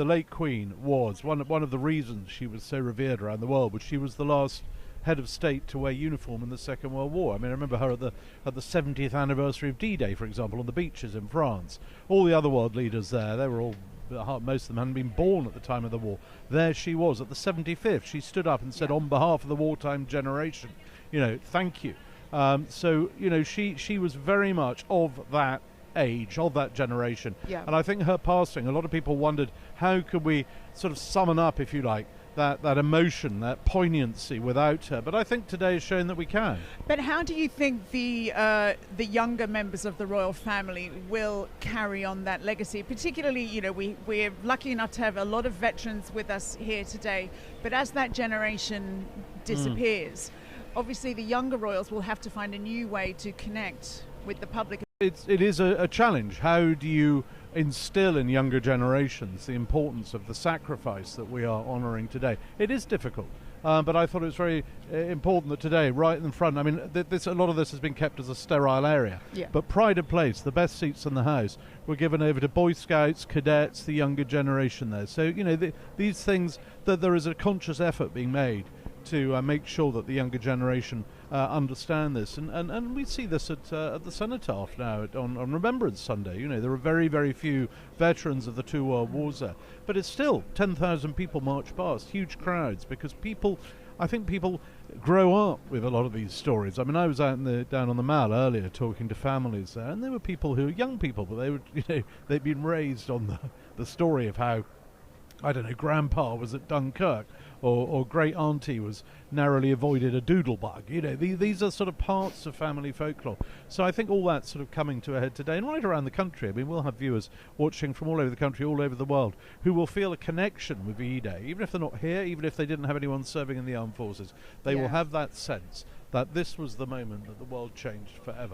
The late Queen was one of the reasons she was so revered around the world, was she was the last head of state to wear uniform in the Second World War. I mean, I remember her at the 70th anniversary of D-Day, for example, on the beaches in France. All the other world leaders there, they were all, most of them hadn't been born at the time of the war. There she was at the 75th. She stood up and said, on behalf of the wartime generation, thank you. So she was very much of that age, of that generation. Yeah. And I think her passing, a lot of people wondered, how could we sort of summon up, if you like, that emotion, that poignancy without her? But I think today has shown that we can. But how do you think the younger members of the royal family will carry on that legacy? Particularly, we're lucky enough to have a lot of veterans with us here today. But as that generation disappears, obviously the younger royals will have to find a new way to connect with the public. It is a challenge. How do you instill in younger generations the importance of the sacrifice that we are honouring today? It is difficult, but I thought it was very important that today, right in front, I mean, a lot of this has been kept as a sterile area, but pride of place, the best seats in the house, were given over to Boy Scouts, cadets, the younger generation there. So, these things, that there is a conscious effort being made to make sure that the younger generation understand this, and we see this at the Cenotaph now on Remembrance Sunday. There are very, very few veterans of the two world wars there, but it's still 10,000 people march past, huge crowds, because I think people grow up with a lot of these stories. I mean, I was down on the Mall earlier talking to families there, and there were people who were young people, but they were they'd been raised on the story of how, I don't know, grandpa was at Dunkirk, or great auntie was narrowly avoided a doodlebug. These are sort of parts of family folklore. So I think all that's sort of coming to a head today, and right around the country. I mean, we'll have viewers watching from all over the country, all over the world, who will feel a connection with V-Day, even if they're not here, even if they didn't have anyone serving in the armed forces. They will have that sense that this was the moment that the world changed forever.